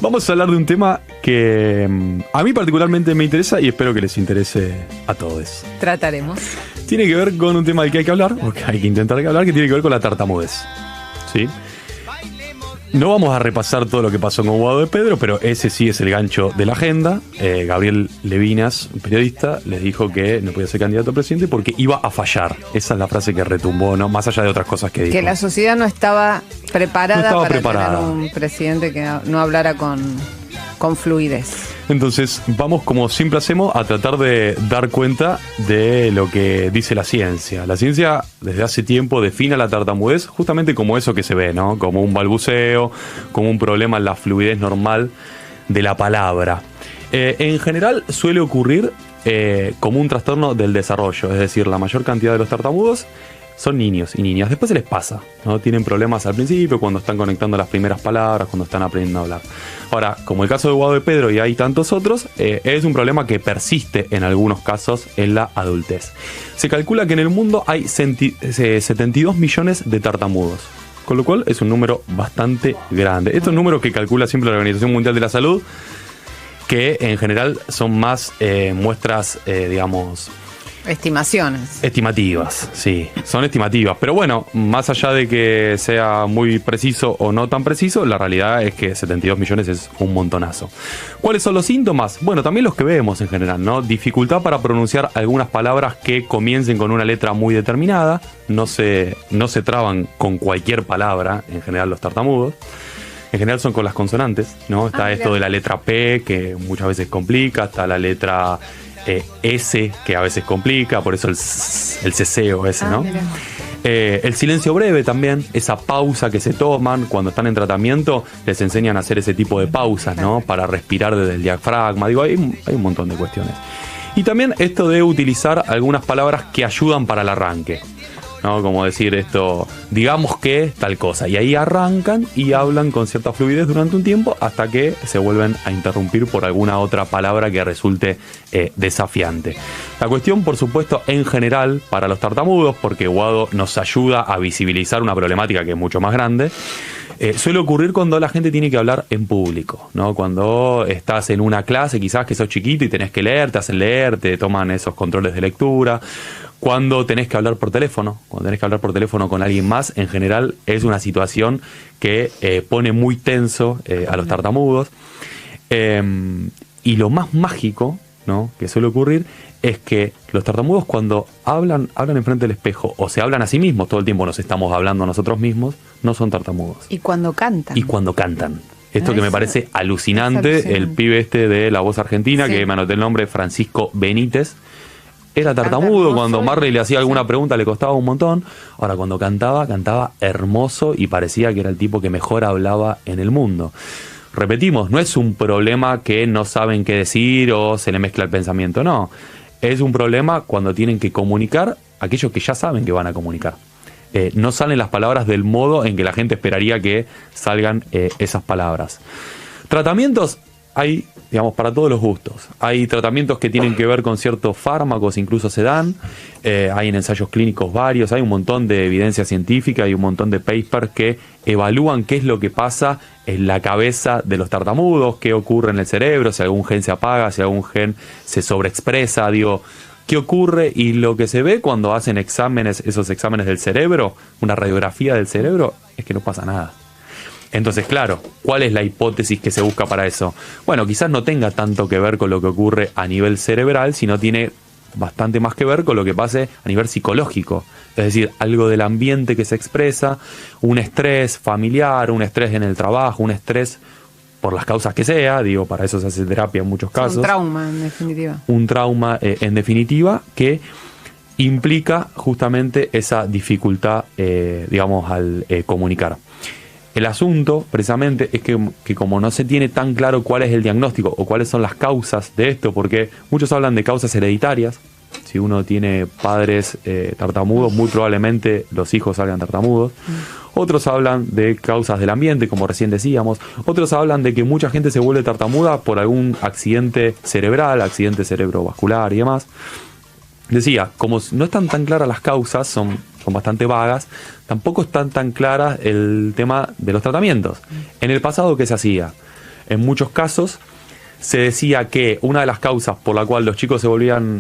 Vamos a hablar de un tema que a mí particularmente me interesa y espero que les interese a todos. Trataremos. Tiene que ver con un tema del que hay que hablar, o que hay que intentar hablar, que tiene que ver con la tartamudez. ¿Sí? No vamos a repasar todo lo que pasó con Guado de Pedro, pero ese sí es el gancho de la agenda. Gabriel Levinas, un periodista, les dijo que no podía ser candidato a presidente porque iba a fallar. Esa es la frase que retumbó, ¿no? Más allá de otras cosas que dijo. Que la sociedad no estaba preparada tener un presidente que no hablara con fluidez. Entonces, vamos, como siempre hacemos, a tratar de dar cuenta de lo que dice la ciencia. La ciencia, desde hace tiempo, define la tartamudez justamente como eso que se ve, ¿no? Como un balbuceo, como un problema en la fluidez normal de la palabra. En general, suele ocurrir como un trastorno del desarrollo, es decir, la mayor cantidad de los tartamudos son niños y niñas. Después se les pasa, ¿no? Tienen problemas al principio, cuando están conectando las primeras palabras, cuando están aprendiendo a hablar. Ahora, como el caso de Guado de Pedro y hay tantos otros, es un problema que persiste en algunos casos en la adultez. Se calcula que en el mundo hay 72 millones de tartamudos, con lo cual es un número bastante grande. Estos son números que calcula siempre la Organización Mundial de la Salud, que en general son más muestras, digamos... Estimativas, sí, son estimativas. Pero bueno, más allá de que sea muy preciso o no tan preciso, la realidad es que 72 millones es un montonazo. ¿Cuáles son los síntomas? Bueno, también los que vemos en general, ¿no? Dificultad para pronunciar algunas palabras que comiencen con una letra muy determinada. No se traban con cualquier palabra, en general los tartamudos. En general son con las consonantes, ¿no? Está esto de la letra P, que muchas veces complica, está la letra... S, que a veces complica, por eso el ceseo ese, ¿no? El silencio breve también, esa pausa que se toman cuando están en tratamiento, les enseñan a hacer ese tipo de pausas, ¿no? Para respirar desde el diafragma, digo, hay un montón de cuestiones. Y también esto de utilizar algunas palabras que ayudan para el arranque, ¿no? Como decir esto, digamos que tal cosa, y ahí arrancan y hablan con cierta fluidez durante un tiempo hasta que se vuelven a interrumpir por alguna otra palabra que resulte desafiante. La cuestión, por supuesto, en general para los tartamudos, porque Guado nos ayuda a visibilizar una problemática que es mucho más grande, suele ocurrir cuando la gente tiene que hablar en público, ¿no? Cuando estás en una clase, quizás que sos chiquito y tenés que leer, te hacen leer, te toman esos controles de lectura. Cuando tenés que hablar por teléfono, con alguien más, en general es una situación que pone muy tenso a los tartamudos. Y lo más mágico, ¿no?, que suele ocurrir es que los tartamudos cuando hablan enfrente del espejo o se hablan a sí mismos, todo el tiempo nos estamos hablando a nosotros mismos, no son tartamudos. Y cuando cantan. Esto que me parece alucinante, el pibe este de La Voz Argentina, sí, que me anoté el nombre, Francisco Benítez, era tartamudo. Cuando Marley le hacía alguna pregunta le costaba un montón. Ahora cuando cantaba hermoso y parecía que era el tipo que mejor hablaba en el mundo. Repetimos, no es un problema que no saben qué decir o se le mezcla el pensamiento, no. Es un problema cuando tienen que comunicar aquellos que ya saben que van a comunicar. No salen las palabras del modo en que la gente esperaría que salgan esas palabras. Tratamientos hay, digamos, para todos los gustos. Hay tratamientos que tienen que ver con ciertos fármacos, incluso se dan. Hay en ensayos clínicos varios, hay un montón de evidencia científica, hay un montón de papers que evalúan qué es lo que pasa en la cabeza de los tartamudos, qué ocurre en el cerebro, si algún gen se apaga, si algún gen se sobreexpresa, digo, qué ocurre. Y lo que se ve cuando hacen esos exámenes del cerebro, una radiografía del cerebro, es que no pasa nada. Entonces, claro, ¿cuál es la hipótesis que se busca para eso? Bueno, quizás no tenga tanto que ver con lo que ocurre a nivel cerebral, sino tiene bastante más que ver con lo que pase a nivel psicológico. Es decir, algo del ambiente que se expresa, un estrés familiar, un estrés en el trabajo, un estrés por las causas que sea, digo, para eso se hace terapia en muchos casos. Un trauma, en definitiva. Un trauma, en definitiva, que implica justamente esa dificultad, digamos, al comunicar. El asunto, precisamente, es que como no se tiene tan claro cuál es el diagnóstico o cuáles son las causas de esto, porque muchos hablan de causas hereditarias. Si uno tiene padres tartamudos, muy probablemente los hijos salgan tartamudos. Otros hablan de causas del ambiente, como recién decíamos. Otros hablan de que mucha gente se vuelve tartamuda por algún accidente cerebral, accidente cerebrovascular y demás. Decía, como no están tan claras las causas, son son bastante vagas, tampoco están tan claras el tema de los tratamientos. En el pasado, ¿qué se hacía? En muchos casos se decía que una de las causas por la cual los chicos se volvían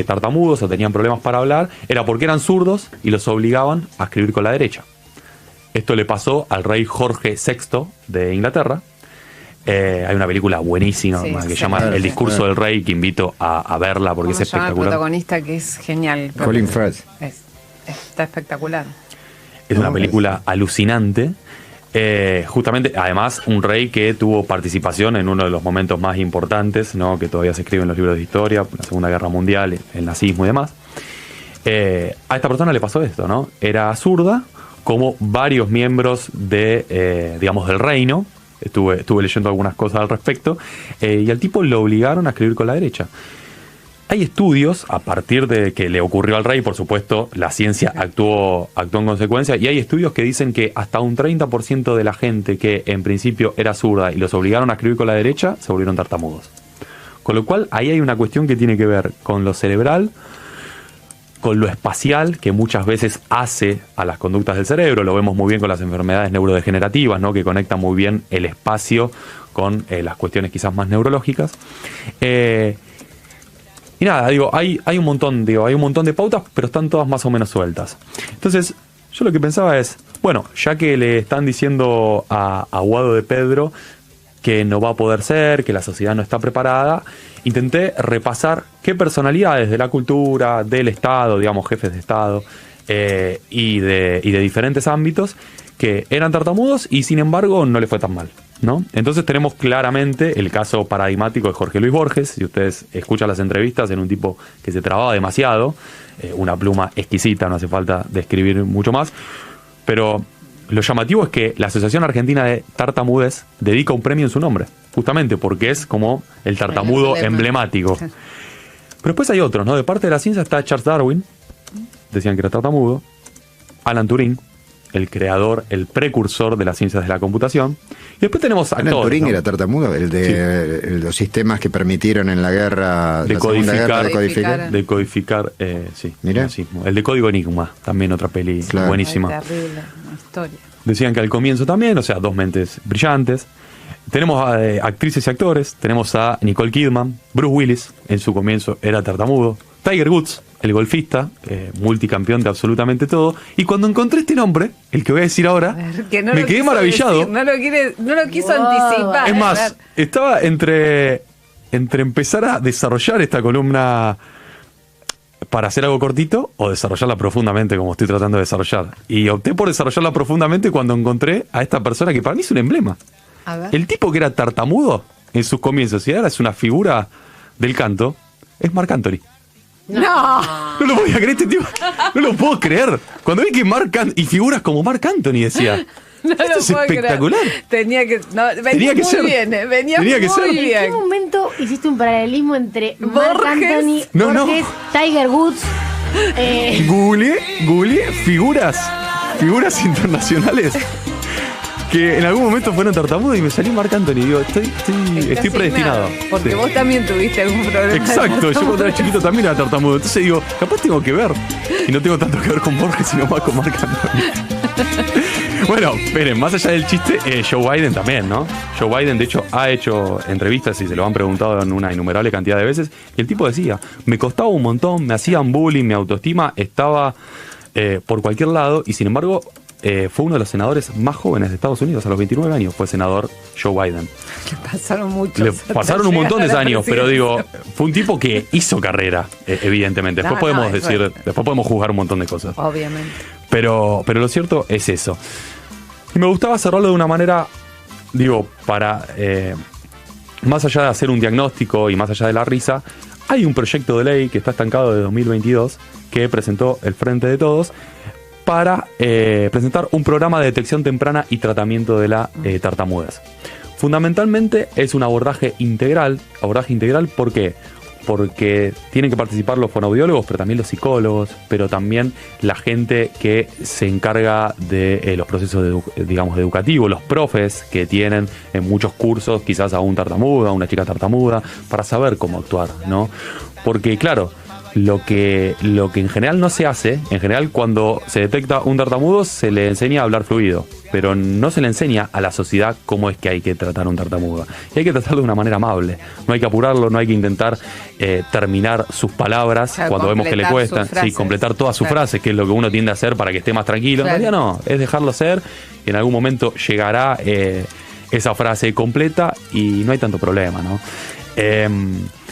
tartamudos o tenían problemas para hablar era porque eran zurdos y los obligaban a escribir con la derecha. Esto le pasó al rey Jorge VI de Inglaterra. Hay una película buenísima que se llama El discurso del rey, que invito a verla porque es espectacular. El protagonista que es genial. Colin Firth. Está espectacular. Es una película alucinante. Justamente, además, un rey que tuvo participación en uno de los momentos más importantes, ¿no? Que todavía se escribe en los libros de historia, la Segunda Guerra Mundial, el nazismo y demás. A esta persona le pasó esto, ¿no? Era zurda, como varios miembros de, digamos, del reino. Estuve leyendo algunas cosas al respecto, y al tipo lo obligaron a escribir con la derecha. Hay estudios, a partir de que le ocurrió al rey, por supuesto, la ciencia actuó en consecuencia, y hay estudios que dicen que hasta un 30% de la gente que en principio era zurda y los obligaron a escribir con la derecha, se volvieron tartamudos. Con lo cual, ahí hay una cuestión que tiene que ver con lo cerebral, con lo espacial, que muchas veces hace a las conductas del cerebro. Lo vemos muy bien con las enfermedades neurodegenerativas, ¿no? Que conectan muy bien el espacio con las cuestiones quizás más neurológicas. Y nada, digo, hay un montón de pautas, pero están todas más o menos sueltas. Entonces, yo lo que pensaba es, bueno, ya que le están diciendo a Guado de Pedro que no va a poder ser, que la sociedad no está preparada, intenté repasar qué personalidades de la cultura, del Estado, digamos, jefes de Estado, y de diferentes ámbitos, que eran tartamudos y sin embargo no les fue tan mal, ¿no? Entonces tenemos claramente el caso paradigmático de Jorge Luis Borges. Si ustedes escuchan las entrevistas, en un tipo que se trababa demasiado, una pluma exquisita, no hace falta describir mucho más, pero lo llamativo es que la Asociación Argentina de Tartamudez dedica un premio en su nombre, justamente porque es como el tartamudo emblemático. Pero después hay otros, ¿no? De parte de la ciencia está Charles Darwin, decían que era tartamudo, Alan Turing, el creador, el precursor de las ciencias de la computación. Y después tenemos actores. Alan Turing, ¿no? Era tartamudo, el de los sistemas que permitieron en la guerra decodificar, sí. Mira. El de Código Enigma, también otra peli buenísima. Ay, terrible, una historia. Decían que al comienzo también, o sea, dos mentes brillantes. Tenemos a actrices y actores. Tenemos a Nicole Kidman, Bruce Willis, en su comienzo era tartamudo, Tiger Woods, el golfista, multicampeón de absolutamente todo. Y cuando encontré este nombre, el que voy a decir ahora, me quedé maravillado. No lo quiso anticipar. Es más, estaba entre empezar a desarrollar esta columna para hacer algo cortito o desarrollarla profundamente como estoy tratando de desarrollar. Y opté por desarrollarla profundamente cuando encontré a esta persona que para mí es un emblema. A ver. El tipo que era tartamudo en sus comienzos y ahora es una figura del canto, es Marc Anthony. No lo podía creer, este tipo. No lo puedo creer. Cuando vi que y figuras como Marc Anthony, decía, esto es espectacular. Venía muy ser. Bien, venía muy bien. ¿En qué momento hiciste un paralelismo entre Marc Anthony, Borges, Tiger Woods? Googleé figuras internacionales que en algún momento fueron tartamudos y me salió Marc Anthony. Digo, estoy predestinado. Porque vos también tuviste algún problema. Exacto, yo cuando era chiquito también era tartamudo. Entonces digo, capaz tengo que ver. Y no tengo tanto que ver con Borges, sino más con Marc Anthony. Bueno, esperen, más allá del chiste, Joe Biden también, ¿no? Joe Biden, de hecho, ha hecho entrevistas y se lo han preguntado en una innumerable cantidad de veces. Y el tipo decía, me costaba un montón, me hacían bullying, mi autoestima estaba por cualquier lado. Y sin embargo, fue uno de los senadores más jóvenes de Estados Unidos. A los 29 años fue senador Joe Biden. Le pasaron un montón de años, pero digo, fue un tipo que hizo carrera, evidentemente. Después después podemos juzgar un montón de cosas. Obviamente. Pero lo cierto es eso. Y me gustaba cerrarlo de una manera, digo, para más allá de hacer un diagnóstico y más allá de la risa, hay un proyecto de ley que está estancado de 2022 que presentó el Frente de Todos para presentar un programa de detección temprana y tratamiento de la tartamudez. Fundamentalmente es un abordaje integral. ¿Por qué? Porque tienen que participar los fonoaudiólogos, pero también los psicólogos, pero también la gente que se encarga de los procesos educativos, los profes que tienen en muchos cursos quizás a un tartamudo, a una chica tartamuda, para saber cómo actuar, ¿no? Porque claro, lo que en general no se hace, en general cuando se detecta un tartamudo se le enseña a hablar fluido, pero no se le enseña a la sociedad cómo es que hay que tratar a un tartamudo. Y hay que tratarlo de una manera amable, no hay que apurarlo, no hay que intentar terminar sus palabras cuando vemos que le cuestan, completar todas sus frases, que es lo que uno tiende a hacer para que esté más tranquilo. En realidad no, es dejarlo ser, y en algún momento llegará esa frase completa y no hay tanto problema, ¿no?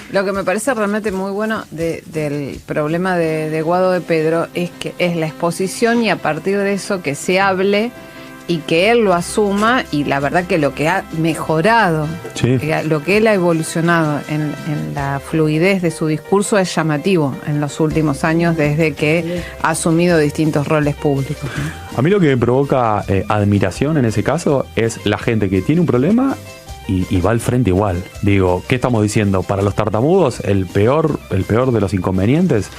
Lo que me parece realmente muy bueno del problema de Guado de Pedro es que es la exposición, y a partir de eso que se hable y que él lo asuma, y la verdad que lo que ha mejorado, lo que él ha evolucionado en la fluidez de su discurso es llamativo en los últimos años desde que ha asumido distintos roles públicos, ¿no? A mí lo que me provoca admiración en ese caso es la gente que tiene un problema y va al frente igual. Digo, ¿qué estamos diciendo? Para los tartamudos, el peor de los inconvenientes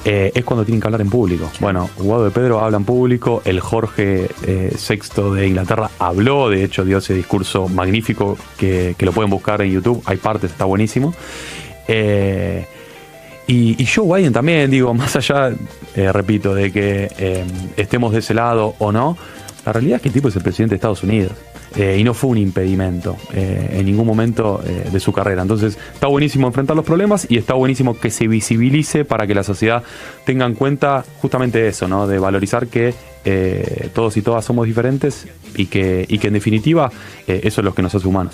es cuando tienen que hablar en público. Bueno, Guado de Pedro habla en público, el Jorge VI de Inglaterra habló, de hecho dio ese discurso magnífico que lo pueden buscar en YouTube, hay partes, está buenísimo. Y Joe Biden también, digo, más allá, repito, de que estemos de ese lado o no, la realidad es que el tipo es el presidente de Estados Unidos. Y no fue un impedimento en ningún momento de su carrera. Entonces está buenísimo enfrentar los problemas y está buenísimo que se visibilice para que la sociedad tenga en cuenta justamente eso, ¿no? De valorizar que todos y todas somos diferentes y que en definitiva eso es lo que nos hace humanos.